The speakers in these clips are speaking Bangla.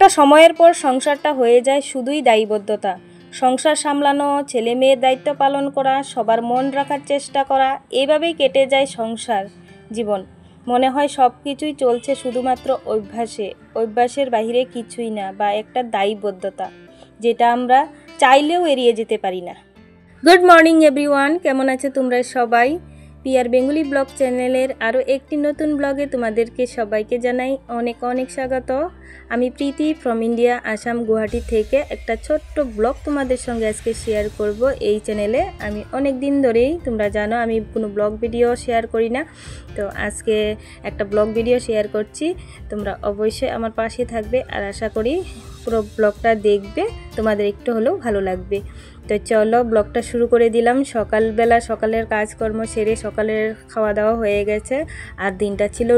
একটা সময়ের পর সংসারটা হয়ে যায় শুধুই দায়বদ্ধতা। সংসার সামলানো, ছেলে মেয়ের দায়িত্ব পালন করা, সবার মন রাখার চেষ্টা করা, এভাবেই কেটে যায় সংসার জীবন। মনে হয় সব কিছুই চলছে শুধুমাত্র অভ্যাসের বাইরে কিছুই না, বা একটা দায়বদ্ধতা যেটা আমরা চাইলেও এড়িয়ে যেতে পারি না। গুড মর্নিং এভরিওয়ান, কেমন আছে তোমরা সবাই? পিয়ার বেঙ্গলি ব্লগ চ্যানেলের আরও একটি নতুন ব্লগে তোমাদেরকে সবাইকে জানাই অনেক অনেক স্বাগত। আমি প্রীতি ফ্রম ইন্ডিয়া, আসাম, গুয়াহাটি থেকে একটা ছোট্ট ব্লগ তোমাদের সঙ্গে আজকে শেয়ার করব এই চ্যানেলে। আমি অনেক দিন ধরেই, তোমরা জানো, আমি কোনো ব্লগ ভিডিও শেয়ার করি না, তো আজকে একটা ব্লগ ভিডিও শেয়ার করছি। তোমরা অবশ্যই আমার পাশে থাকবে আর আশা করি পুরো ব্লগটা দেখবে, তোমাদের একটু হলেও ভালো লাগবে। তো চলো ব্লগটা শুরু করে দিলাম। সকালবেলা সকালের কাজকর্ম সেরে সকালের খাওয়া দাওয়া হয়ে গেছে, আর দিনটা ছিল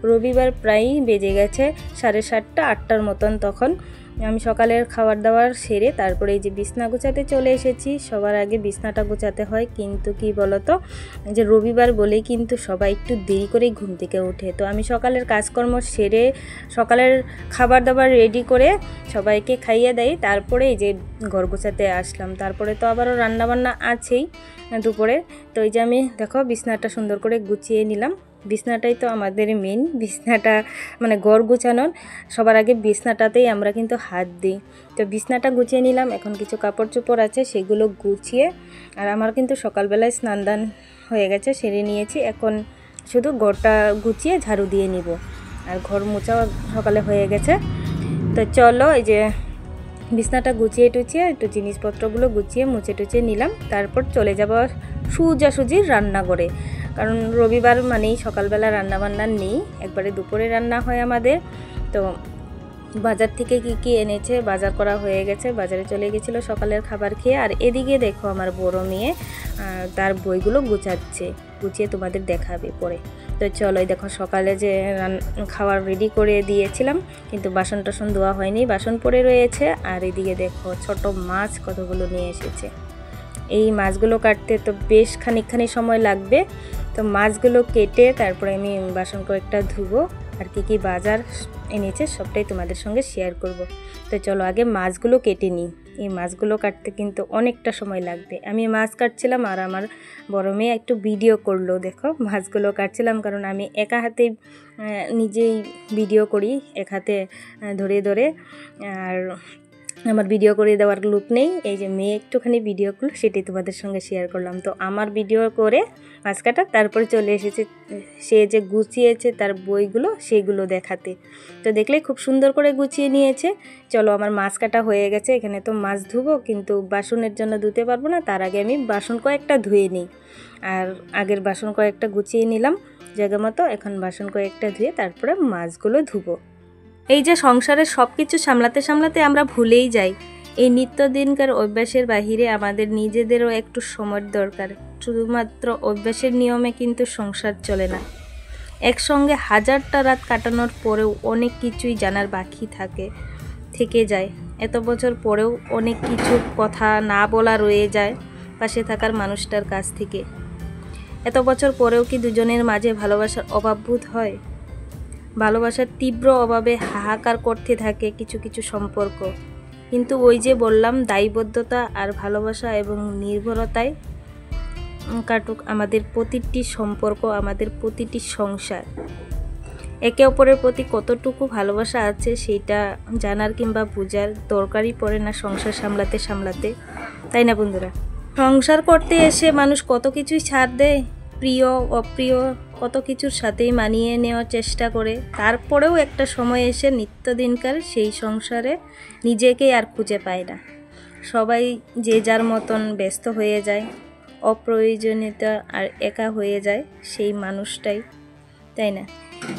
রবিবার প্রায় বেজে গেছে 7:30 8টার মতন। তখন আমি সকালের খাবার দাবার সেরে তারপরে এই যে বিছনা গোছাতে চলে এসেছি। সবার আগে বিছনাটা গোছাতে হয়, কিন্তু কি বলতো, যে রবিবার বলেই কিন্তু সবাই একটু দেরি করেই ঘুম থেকে ওঠে। তো আমি সকালের কাজকর্ম সেরে সকালের খাবার দাবার রেডি করে সবাইকে খাইয়ে দেই, তারপরে এই যে ঘর গোছাতে আসলাম। তারপরে তো আবারও রান্নাবান্না আছেই দুপুরে। তো এই যে আমি দেখো বিছনাটা সুন্দর করে গুছিয়ে নিলাম। বিছনাটাই তো আমাদের মেন, বিছনাটা মানে ঘর গুছানোর সবার আগে বিছনাটাতেই আমরা কিন্তু হাত দিই। তো বিছনাটা গুছিয়ে নিলাম। এখন কিছু কাপড় চোপড় আছে সেগুলো গুছিয়ে, আর আমার কিন্তু সকালবেলায় স্নান দান হয়ে গেছে, সেরে নিয়েছি। এখন শুধু ঘরটা গুছিয়ে ঝাড়ু দিয়ে নিব, আর ঘর মোছাও সকালে হয়ে গেছে। তো চলো এই যে বিছনাটা গুছিয়ে টুছিয়ে একটু জিনিসপত্রগুলো গুছিয়ে মুছে টুছিয়ে নিলাম। তারপর চলে যাব সোজাসুজি রান্নাঘরে, কারণ রবিবার মানেই সকালবেলা রান্নাবান্না নেই, একবারে দুপুরে রান্না হয় আমাদের। তো বাজার থেকে কি এনেছে বাজার করা হয়ে গেছে, বাজারে চলে গেছিলো সকালের খাবার খেয়ে। আর এদিকে দেখো আমার বড় মেয়ে তার বইগুলো গুছিয়ে তোমাদের দেখাবে পরে। তো চলো দেখো সকালে যে খাবার রেডি করে দিয়েছিলাম, কিন্তু বাসন টাসন ধোয়া হয়নি, বাসন পড়ে রয়েছে। আর এদিকে দেখো ছোট মাছ কতগুলো নিয়ে এসেছে। এই মাছগুলো কাটতে তো বেশ খানিকখানি সময় লাগবে। তো মাছগুলো কেটে তারপরে আমি বাসন কয়েকটা ধুবো, আর কি বাজার এনেছে সবটাই তোমাদের সঙ্গে শেয়ার করব। তো চলো আগে মাছগুলো কেটে নিই। এই মাছগুলো কাটতে কিন্তু অনেকটা সময় লাগবে। আমি মাছ কাটছিলাম আর আমার বড় মেয়ে একটু ভিডিও করলো। দেখো মাছগুলো কাটছিলাম, কারণ আমি একা হাতে নিজেই ভিডিও করি, এক হাতে ধরে আর আমার ভিডিও করে দেওয়ার লোক নেই। এই যে মেয়ে একটুখানি ভিডিও করলো, সেটাই তোমাদের সঙ্গে শেয়ার করলাম। তো আমার ভিডিও করে মাছ কাটা, তারপরে চলে এসেছে সে যে গুছিয়েছে তার বইগুলো, সেগুলো দেখাতে। তো দেখলে খুব সুন্দর করে গুছিয়ে নিয়েছে। চলো আমার মাছ কাটা হয়ে গেছে। এখানে তো মাছ ধুবো, কিন্তু বাসনের জন্য ধুতে পারবো না, তার আগে আমি বাসন কয়েকটা ধুয়ে নিই। আর আগের বাসন কয়েকটা গুছিয়ে নিলাম জায়গা মতো, এখন বাসন কয়েকটা ধুয়ে তারপরে মাছগুলো ধুবো। এই যে সংসারের সব কিছু সামলাতে আমরা ভুলেই যাই, এই নিত্যদিনকার অভ্যাসের বাহিরে আমাদের নিজেদেরও একটু সময়ের দরকার। শুধুমাত্র অভ্যাসের নিয়মে কিন্তু সংসার চলে না। একসঙ্গে হাজারটা রাত কাটানোর পরেও অনেক কিছুই জানার বাকি থেকে যায়। এত বছর পরেও অনেক কিছু কথা না বলা রয়ে যায় পাশে থাকার মানুষটার কাছ থেকে। এত বছর পরেও কি দুজনের মাঝে ভালোবাসার অভাব বোধ হয়? ভালোবাসার তীব্র অভাবে হাহাকার করতে থাকে কিছু সম্পর্ক। কিন্তু ওই যে বললাম, দায়বদ্ধতা আর ভালোবাসা এবং নির্ভরতায় কাটুক আমাদের প্রতিটি সম্পর্ক, আমাদের প্রতিটি সংসার। একে অপরের প্রতি কতটুকু ভালোবাসা আছে সেটা জানার কিংবা বোঝার দরকারই পড়ে না সংসার সামলাতে, তাই না বন্ধুরা? সংসার করতে এসে মানুষ কত কিছুই ছাড় দেয়, প্রিয় অপ্রিয় কত কিছুর সাথেই মানিয়ে নেওয়ার চেষ্টা করে। তারপরেও একটা সময় এসে নিত্যদিনকার সেই সংসারে নিজেকে আর খুঁজে পায় না। সবাই যে যার মতন ব্যস্ত হয়ে যায়, অপ্রয়োজনীয়তা আর একা হয়ে যায় সেই মানুষটাই, তাই না?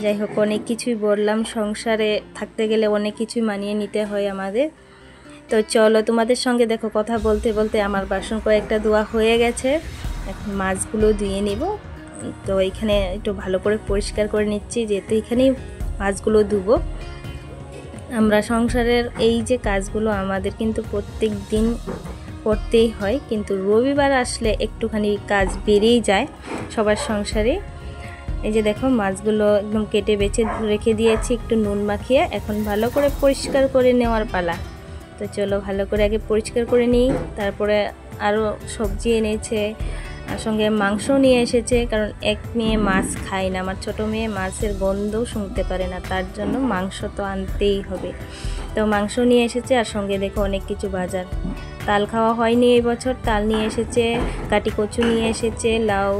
যাই হোক, অনেক কিছুই বললাম, সংসারে থাকতে গেলে অনেক কিছুই মানিয়ে নিতে হয় আমাদের। তো চলো তোমাদের সঙ্গে দেখো কথা বলতে বলতে আমার বাসন কয়েকটা ধোয়া হয়ে গেছে, এখন মাছগুলো ধুয়ে নেব। তো এখানে একটু ভালো করে পরিষ্কার করে নিচ্ছি, যেহেতু এখানেই মাছগুলো ধুবো। আমরা সংসারের এই যে কাজগুলো আমাদের কিন্তু প্রত্যেক দিন করতেই হয়, কিন্তু রবিবার আসলে একটুখানি কাজ বেড়েই যায় সবার সংসারে। এই যে দেখো মাছগুলো একদম কেটে বেছে রেখে দিয়েছি একটু নুন মাখিয়ে। এখন ভালো করে পরিষ্কার করে নেওয়ার পালা। তো চলো ভালো করে আগে পরিষ্কার করে নিই, তারপরে আরও সবজি এনেছে, আর সঙ্গে মাংস নিয়ে এসেছে। কারণ এক মেয়ে মাছ খায় না, আমার ছোটো মেয়ে মাছের গন্ধও শুনতে পারে না, তার জন্য মাংস তো আনতেই হবে। তো মাংস নিয়ে এসেছে, আর সঙ্গে দেখো অনেক কিছু বাজার। তাল খাওয়া হয়নি এই বছর, তাল নিয়ে এসেছে, কাটি কচু নিয়ে এসেছে, লাউ,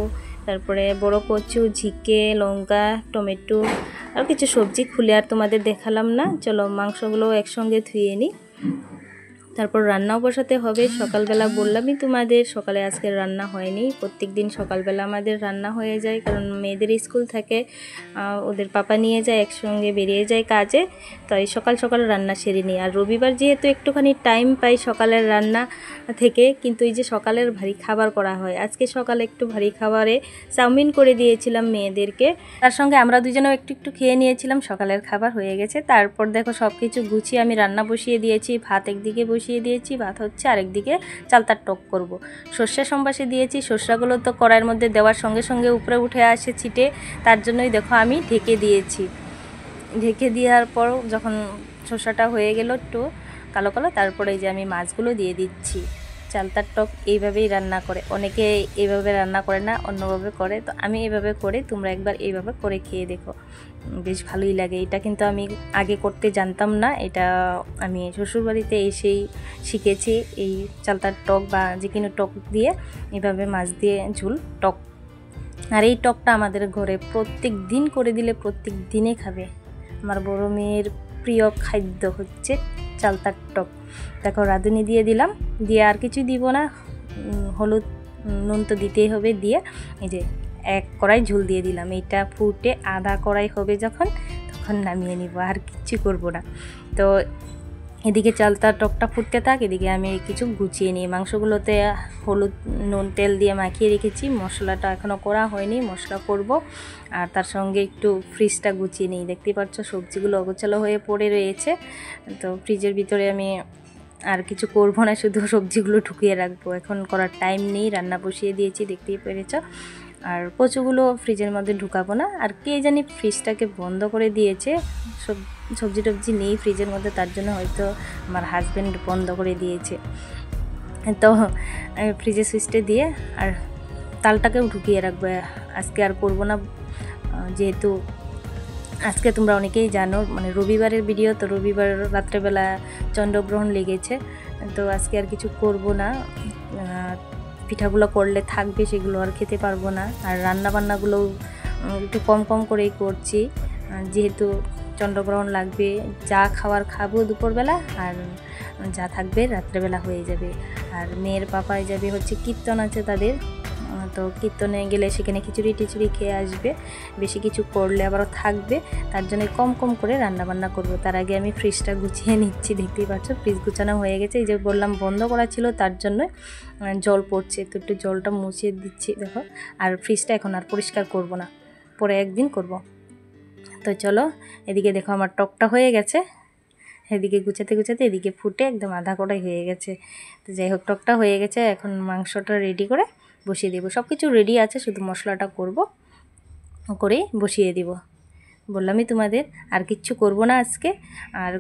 তারপরে বড় কচু, ঝিকে, লঙ্কা, টমেটো, আর কিছু সবজি খুলে আর তোমাদের দেখালাম না। চলো মাংসগুলো একসঙ্গে ধুয়ে নিই, তারপর রান্নাও বসাতে হবে। সকালবেলা বললামই তোমাদের, সকালে আজকে রান্না হয়নি। প্রত্যেক দিন সকালবেলা আমাদের রান্না হয়ে যায়, কারণ মেয়েদের স্কুল থাকে, ওদের পাপা নিয়ে যায়, একসঙ্গে বেরিয়ে যায় কাজে, তাই সকাল সকাল রান্না সেরে নিই। আর রবিবার যেহেতু একটুখানি টাইম পাই সকালের রান্না থেকে, কিন্তু এই যে সকালের ভারী খাবার করা হয়। আজকে সকালে একটু ভারী খাবারে চাউমিন করে দিয়েছিলাম মেয়েদেরকে, তার সঙ্গে আমরা দুজনেও একটু একটু খেয়ে নিয়েছিলাম। সকালের খাবার হয়ে গেছে। তারপর দেখো সব কিছু গুছিয়ে আমি রান্না বসিয়ে দিয়েছি। ভাত একদিকে বসিয়ে দিয়েছি, ভাত হচ্ছে, আরেকদিকে চালতার টক করব। সর্ষে সম্বাসে দিয়েছি, সর্ষাগুলো তো কড়াইয়ের মধ্যে দেওয়ার সঙ্গে সঙ্গে উপরে উঠে আসে ছিটে, তার জন্যই দেখো আমি ঢেকে দিয়েছি। ঢেকে দেওয়ার পর যখন সর্ষাটা হয়ে গেল একটু কালো কালো, তারপরে এই যে আমি মাছগুলো দিয়ে দিচ্ছি। চালতার টক এইভাবেই রান্না করে, অনেকে এইভাবে রান্না করে না, অন্যভাবে করে। তো আমি এইভাবে করি, তোমরা একবার এইভাবে করে খেয়ে দেখো, বেশ ভালোই লাগে। এটা কিন্তু আমি আগে করতে জানতাম না, এটা আমি শ্বশুরবাড়িতে এসেই শিখেছি। এই চালতার টক বা যে কোনো টক দিয়ে এইভাবে মাছ দিয়ে ঝোল টক। আর এই টকটা আমাদের ঘরে প্রত্যেক দিন করে দিলে প্রত্যেক দিনে খাবে। আমার বড় মেয়ের প্রিয় খাদ্য হচ্ছে চালতার টক। দেখো রাঁধুনি দিয়ে দিলাম, দিয়ে আর কিছু দিব না, হলুদ নুন তো দিতেই হবে, দিয়ে এই যে এক কড়াই ঝোল দিয়ে দিলাম। এটা ফুটে আধা কড়াই হবে যখন, তখন নামিয়ে নিব, আর কিচ্ছু করব না। তো এদিকে চালতার টকটা ফুটতে থাক, এদিকে আমি কিছু গুছিয়ে নিই। মাংসগুলোতে হলুদ নুন তেল দিয়ে মাখিয়ে রেখেছি, মশলাটা এখনও করা হয়নি, মশলা করব। আর তার সঙ্গে একটু ফ্রিজটা গুছিয়ে নিই। দেখতেই পাচ্ছ সবজিগুলো অগোছালো হয়ে পড়ে রয়েছে, তো ফ্রিজের ভিতরে আমি আর কিছু করবো না, শুধু সবজিগুলো ঢুকিয়ে রাখবো। এখন করার টাইম নেই, রান্না বসিয়ে দিয়েছি, দেখতেই পেরেছ। আর কচুগুলো ফ্রিজের মধ্যে ঢুকাবো না। আর কে জানি ফ্রিজটাকে বন্ধ করে দিয়েছে, সবজি টবজি নেই ফ্রিজের মধ্যে, তার জন্য হয়তো আমার হাজব্যান্ড বন্ধ করে দিয়েছে। তো ফ্রিজের সুইচটা দিয়ে আর তালটাকেও ঢুকিয়ে রাখবো, আজকে আর করবো না। যেহেতু আজকে তোমরা অনেকেই জানো, মানে রবিবারের ভিডিও, তো রবিবার রাত্রেবেলা চন্দ্রগ্রহণ লেগেছে, তো আজকে আর কিছু করব না। পিঠাগুলো করলে থাকবে, সেগুলো আর খেতে পারবো না। আর রান্নাবান্নাগুলো একটু কম কম করেই করছি, যেহেতু চন্দ্রগ্রহণ লাগবে। যা খাবার খাবো দুপুরবেলা, আর যা থাকবে রাত্রেবেলা হয়ে যাবে। আর মেয়ের পাপায় যাবে হচ্ছে কীর্তন আছে তাদের, তো কীর্তনে গেলে সেখানে খিচুড়ি টিচুড়ি খেয়ে আসবে। বেশি কিছু করলে আবারও থাকবে, তার জন্য কম কম করে রান্নাবান্না করব। তার আগে আমি ফ্রিজটা গুছিয়ে নিচ্ছি। দেখতেই পাচ্ছ ফ্রিজ গুছানো হয়ে গেছে। এই যে বললাম বন্ধ করা ছিল, তার জন্য জল পড়ছে, তো একটু জলটা মুছিয়ে দিচ্ছি। দেখো, আর ফ্রিজটা এখন আর পরিষ্কার করব না, পরে একদিন করব। তো চলো, এদিকে দেখো আমার টকটা হয়ে গেছে, এদিকে গুছাতে গুছাতে এদিকে ফুটে একদম আধা কড়াই হয়ে গেছে। তো যাই হোক, টকটা হয়ে গেছে, এখন মাংসটা রেডি করে বসিয়ে দেবো। সব কিছু রেডি আছে, শুধু মশলাটা করব, করে বসিয়ে দিব। বললামই তোমাদের, আর কিচ্ছু করব না আজকে। আর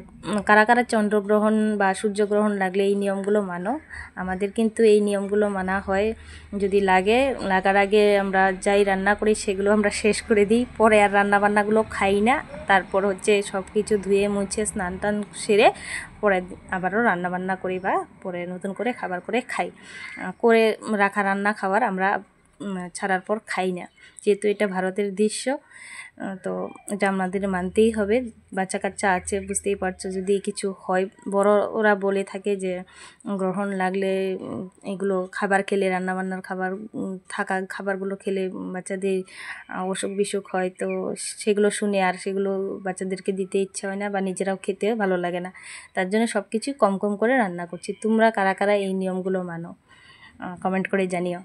কারা কারা চন্দ্রগ্রহণ বা সূর্যগ্রহণ লাগলে এই নিয়মগুলো মানো, আমাদের কিন্তু এই নিয়মগুলো মানা হয়। যদি লাগার আগে আমরা যাই রান্না করি, সেগুলো আমরা শেষ করে দিই, পরে আর রান্নাবান্নাগুলো খাই না। তারপর হচ্ছে সব কিছু ধুয়ে মুছে স্নান টান সেরে পরে আবারও রান্নাবান্না করি, বা পরে নতুন করে খাবার করে খাই। করে রাখা রান্না খাবার আমরা ছাড়ার পর খাই না, যেহেতু এটা ভারতের দৃশ্য, তো এটা আমাদের মানতেই হবে। বাচ্চা কাচ্চা আছে, বুঝতেই পারছো, যদি কিছু হয়, বড় ওরা বলে থাকে যে গ্রহণ লাগলে এগুলো খাবার খেলে, রান্নাবান্নার খাবার থাকা খাবারগুলো খেলে বাচ্চাদের অসুখ বিসুখ হয়, তো সেগুলো শুনে আর সেগুলো বাচ্চাদেরকে দিতে ইচ্ছা হয় না, বা নিজেরাও খেতে ভালো লাগে না। তার জন্য সব কিছুই কম কম করে রান্না করছি। তোমরা কারা কারা এই নিয়মগুলো মানো, কমেন্ট করে জানিও।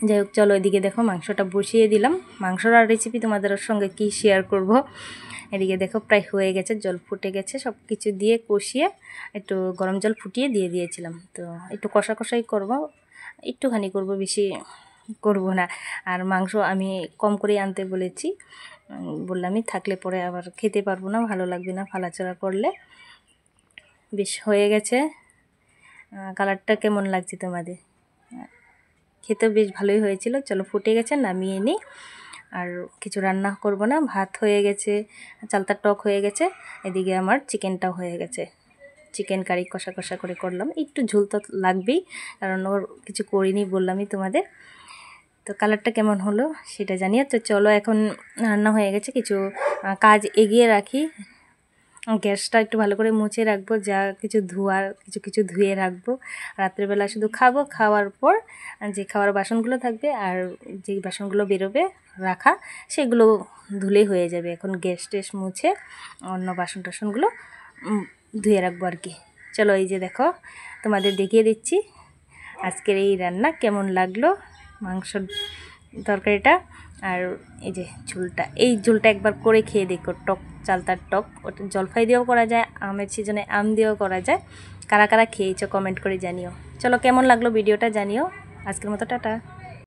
যাই হোক, চলো এদিকে দেখো মাংসটা বসিয়ে দিলাম। মাংসর আর রেসিপি তোমাদের সঙ্গে কি শেয়ার করব। এদিকে দেখো প্রায় হয়ে গেছে, জল ফুটে গেছে, সব কিছু দিয়ে কষিয়ে একটু গরম জল ফুটিয়ে দিয়ে দিয়েছিলাম। তো একটু কষা কষাই করব, একটুখানি করব, বেশি করব না। আর মাংস আমি কম করে আনতে বলেছি, বললামই থাকলে পরে আবার খেতে পারবো না, ভালো লাগবে না ফালাচড়া করলে। বেশ হয়ে গেছে। কালারটা কেমন লাগছে তোমাদের? খেতেও বেশ ভালোই হয়েছিল। চলো ফুটে গেছে, নামিয়ে নিই। আর কিছু রান্না করব না, ভাত হয়ে গেছে, চালতার টক হয়ে গেছে, এদিকে আমার চিকেনটাও হয়ে গেছে। চিকেন কারি কষা কষা করে করলাম, একটু ঝোল তো লাগবেই, কারণ ওর কিছু করিনি বললামই তোমাদের। তো কালারটা কেমন হলো সেটা জানিয়ে। তো চলো এখন রান্না হয়ে গেছে, কিছু কাজ এগিয়ে রাখি। গ্যাসটা একটু ভালো করে মুছে রাখবো, যা কিছু ধোয়ার কিছু ধুয়ে রাখবো। রাত্রেবেলা শুধু খাবো, খাওয়ার পর যে খাওয়ার বাসনগুলো থাকবে আর যে বাসনগুলো বেরোবে রাখা, সেগুলো ধুলেই হয়ে যাবে। এখন গ্যাস টেস মুছে অন্য বাসন টাসনগুলো ধুয়ে রাখবো আর কি। চলো এই যে দেখো, তোমাদের দেখিয়ে দিচ্ছি আজকের এই রান্না কেমন লাগলো, মাংসর তরকারিটা। আর এই যে ঝোলটা, এই ঝোলটা একবার করে খেয়ে দেখো, টক চালতার টক। ওটা জলফাই দিয়েও করা যায়, আমের সিজনে আম দিয়েও করা যায়। কারা কারা খেয়েছো কমেন্ট করে জানিও। চলো কেমন লাগলো ভিডিওটা জানিও। আজকের মতো টাটা।